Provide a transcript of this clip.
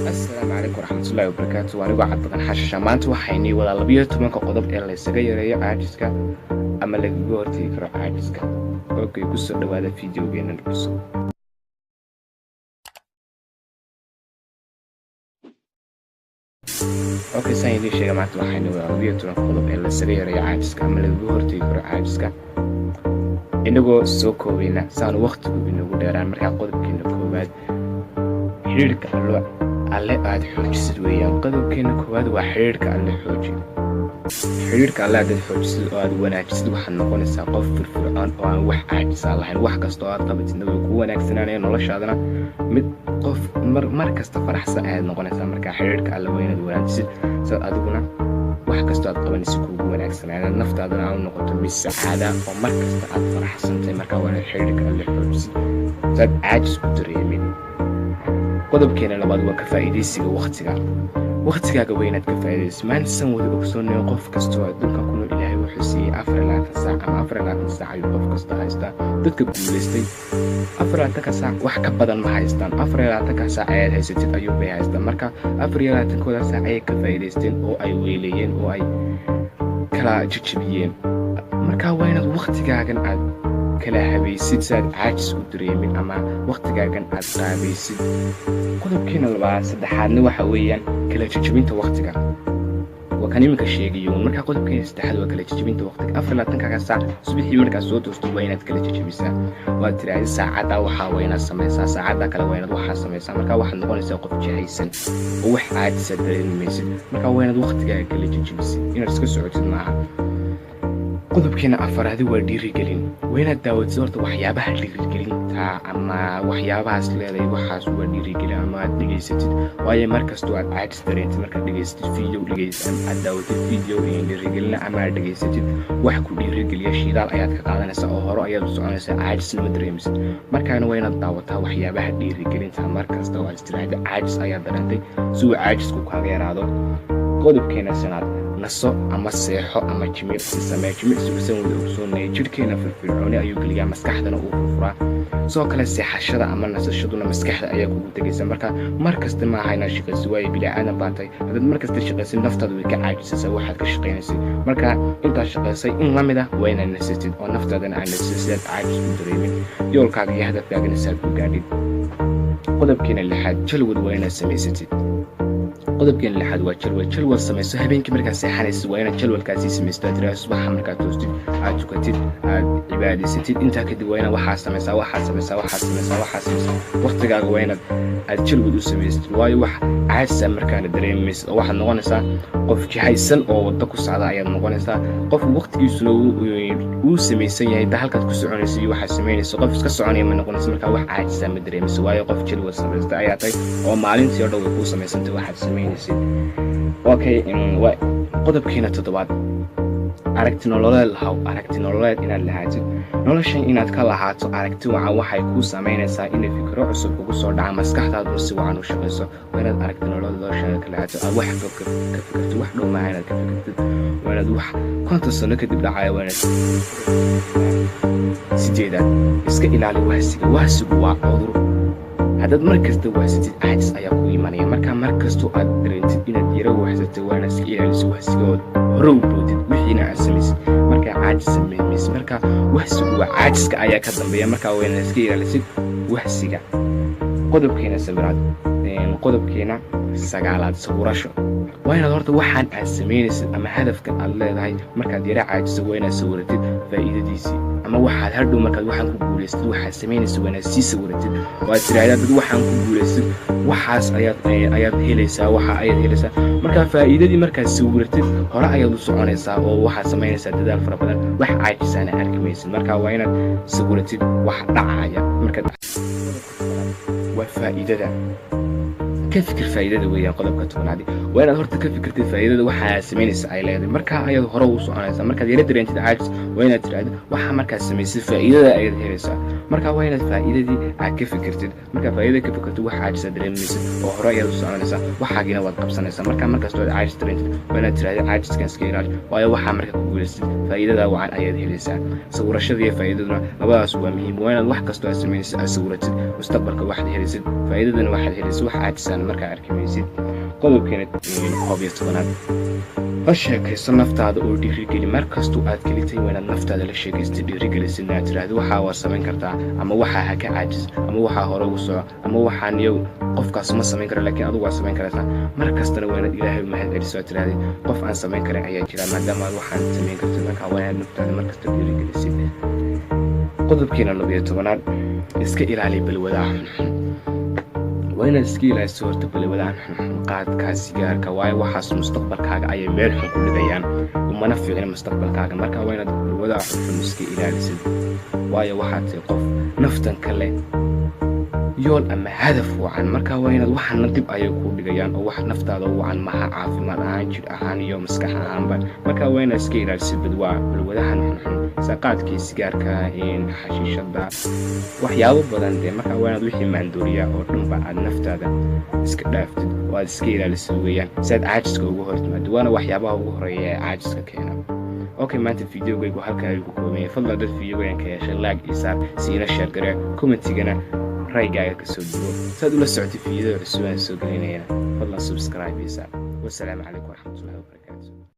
السلام عليكم ورحمة الله وبركاته. وأنا قاعد بقى نحشش maanta waxayni wada 12 qodob ee la isaga yareeyo caajiska ama laga hortagi karo caajiska. Okay, ku soo dhawaada fiidiyogeena cusub. Okay, saan idin sheegay maanta waxayni wada 12 qodob ee la isaga yareeyo caajiska ama laga hortagi karo caajiska. Inagoo soo koobayna saan waqtigu inagu dheeraan markaa qodobkeena koowaad xiriirka alle aad xoojisid weeyaan. qodobkeena koowaad waa xiriirka alle xooji. xiriirka alle aad xoojisid oo aad wanaajisid waxaad noqonaysaa qof firfircoon oo aan wax caajisa lahayn. wax kasta oo aad qabatidna way ku wanaagsanaanayaan noloshaadana mid qof mar kasta faraxsan ayaad noqonaysaa. markaa xiriirka alle waa inaad wanaajisid si adiguna wax kasta aad qabanaysid kuugu wanaagsanaanayaan, naftaadana aad noqoto mid sacaada oo mar kasta aad faraxsantahay. markaa waa inaad xiriirka alle xoojisid si aad caajis ku dareemin. qodobkeena labaad waa ka faa'iidaysiga waqtigaaga waa inaad ka faa'iidayso. maanta san wada ogsoonayo qof kastoo adduunka ku nool ilaahay wuxuu siiyey 24 saac ama 24 saac ayuu qof kasta haystaa. dadka guulaystay 24 saac wax ka badan ma haystaan. 24 saac ayaad haysatid ayuu bay haystaan. marka 24 saac ayay ka faa'iidaysteen oo ay weyleeyeen oo ay kala jajabiyeen. marka waa inaad waqtigaagan aad kala habaysid si aad caajis u dareemin ama waqtigaagan aad qaabaysid. qodobkeena saddexaadna waxa weeyaan kala jajabinta waqtiga. waa kan iminka sheegayo. markaa qodobkeena saddexaad waa kala jajabinta waqtiga. 24 saac subaxii markaa soo toosto waa inaad kala jajabisaa. waad tiraahdaa saacadda waxaa waa inaad samaysaa, saacadda kale waa inaad waxaa samaysaa. markaa waxaad noqonaysaa qof jahaysan oo wax caajisa dareemi maysid. markaa waa inaad waqtigaaga kala jajabisid, inaad iska socotid maaha. qodobkeena afaraadi waa dhiirigelin. waa inaad daawatid horta waxyaabaha dhiirigelinta ama waxyaabahaas leedahay waxaas waa dhiirigelin ama aad dhegaysatid. waayo markastoo aad caajis dareentid markaad dhegaysatid video aad daawatid video dhiirigelina ama aad dhegaysatid wax ku dhiirigeliya shidaal ayaad ka qaadanaysaa oo hore ayaad u soconaysaa, caajisna ma dareemisid. markaana waa inaad daawataa waxyaabaha dhiirigelinta markasta oo aad istiraahdo caajis ayaad dareentay si uu caajisku kaaga yaraado. qodobkeena shanaad naso ama seexo ama jimicsi samee. jimicsigu san wada ogsoonaya jidhkeena firfircooni ayuu geliyaa, maskaxdana uu furfuraa. sidoo kale seexashada ama nasashaduna maskaxda ayaa kugu tegaysa. marka mar kasta ma aha inaad shaqaysid, waayo bini'aadan baa tahay. haddaad mar kasta shaqaysid naftaada way ka caajisaysaa waxaad ka shaqaynaysid. marka intaad shaqaysay in la mid ah waa inaad nasatid oo naftaadana aad nasatid si aad caajis ku dareemin yoolkaaga iyo hadafkaagana si aad ku gaadhid. qodobkeena lixaad jalwad waa inaad samaysatid. qodobkeena lixaad waa jalwad samayso. habeenkii markaad seexanaysid waa inaad jalwadkaasii samaysto. aad tiraahdo subaxa markaad toostid aad tukatid aad cibaadaysatid. intaa kadib waa inaad waxaa samaysaa. waqtigaaga waa inaad aad jalwad u samaysatid, waayo wax caajisa markaana dareemaysid oo waxaad noqonaysaa qof jahaysan oo waddo ku socda ayaad noqonaysaa. qof waqtigiisuna uu samaysan yahay da halkaad ku soconaysa iyo waxaad samaynaysa qof iska soconaya ma noqonaysa. markaa wax caajisa ma dareemaysa, waayo qof jalwad samaysta ayaa tahay oo maalintii oo dhan way kuu samaysantay waxaad samaynaysid. okay, qodobkeena toddobaad aragti nololeed inaad lahaatid. noloshan inaad ka lahaato aragti wacan waxay kuu samaynaysaa inay fikro cusub kugu soo dhaca maskaxdaadu si wacan u shaqayso. waa inaad aragti noloshaada ka lahaato, aad wax ka fikirtid. wax dhow maaha inaad ka fikirtid, waa inaad wax 50 sano kadib dhacaya. waa inaad sideedaad iska ilaali wahsigu waa cudur. haddaad mar kasta wahsatid caajis ayaa kugu imanaya. markaa mar kastoo aad dareentid inaad yaro wahsatay waa inaad iska ilaaliso wahsiga ood hore u boodid wixiina aad samaysid. markaa caajis samaymaysid. markaa wahsigu waa caajiska ayaa ka dambeeya. markaa waa inaad iska ilaalisid wahsiga. qodobkeena sagaalaad sawirasho. waa inaad horta waxaan aad samaynaysid ama hadafkan aad leedahay markaad yara caajiso waa inaad sawiratid faa'iidadiisii ama waxaad hadhow markaad waxaan ku guulaystid waxaad samaynaysid waa inaad sii sawiratid oo aad tiraahdaa dad waxaan ku guulaystid waxaas ayaad helaysaa, waxa ayaad helaysaa. markaa faa'iidadii markaad sawiratid hore ayaad u soconaysaa oo waxaad samaynaysaa dadaal fara badan, wax caajisaana arki maysid. markaa waa inaad sawiratid wax dhacaya. marka waa faa'iidada. ka fikir faa'iidada weeyaan qodobka 10aad. waa inaad horta ka fikirtid faa'iidada waxaad samaynaysa ay leedahay. markaa ayaad hore u soconaysaa. markaad yara dareentid caajis waa inaad tiraahdo waxa markaad samaysay faa'iidada ayaad helaysaa. marka waa inaad faa'iidadii aad ka fikirtid marka faa'iidada ka fikirtid wax caajis dareemaysid oo hore ayaad u soconaysaa waxaagiina waad qabsanaysaa marka markastoo aad caajis dareentid waa inaad tiraahdo caajiskan iska ilaali waayo waxaa marka ku guulaystid faa'iidada wacan ayaad helaysaa sawirashada iyo faa'iidaduna labadaas waa muhiim waa inaad wax kastoo aad samaynaysid aad sawirtid mustaqbalka waxaad helaysid faa'iidadana waxaad helaysid wax caajisaan markaa arkimaysid qodobkeena 11 la sheekayso naftaada oo dhiirigeli markastoo aad kelitay waa inaad naftaada la sheekaystay dhiirigelisid inaad tiraahdo waxaa waa samayn kartaa ama waxaa ha ka caajis ama waxaa hore ugu soco ama waxaan yow qofkaas ma samayn kara laakiin adigu waa samayn karaysaa mar kastana waa inaad ilaahay u mahad celiso aad tiraahday qof aan samayn karin ayaa jira maadaama aad waxaan samayn kartid marka waa inaad naftaada markasta dhiirigelisid qodobkeena 12 iska ilaali balwadaha waa inaad iska ilaaliso horta balwadahan qaadka sigaarka waayo waxaas mustaqbalkaaga ayay meel xun ku dhigayaan umana fiicna mustaqbalkaaga marka waa inaad balwadaha xun iska ilaalisid waayo waxaad tahay qof naftan kale yool ama hadaf wacan marka waa inaad waxana dib ayay ku dhigayaan oo wax naftaada wacan maha caafimaad ahaan jir ahaan iyo maskax ahaanba marka waa inaad iska ilaalisid balwadahan xun saqaadkii sigaarka xashiishada waxyaabo badan marka waa inaad wixii maandooriya oo dhanba aad naftaada iska dhaaftid oo aad iska ilaalisid weeyaan si aad caajiska uga hortimaado waana waxyaabaha ugu horeeya ee caajiska keena okay maanta videogaygu halkaa ayuu ku kooban yahay fadlan dad videogan ka yeeshay like iyo saar siina share garee commentigana raygaaga ka soo duwo saad ula socotay videoda cusub aan soo gelinayna fadlan subscribe iyo saar wassalaamu calaykum waraxmatullaahi wabarakaatuh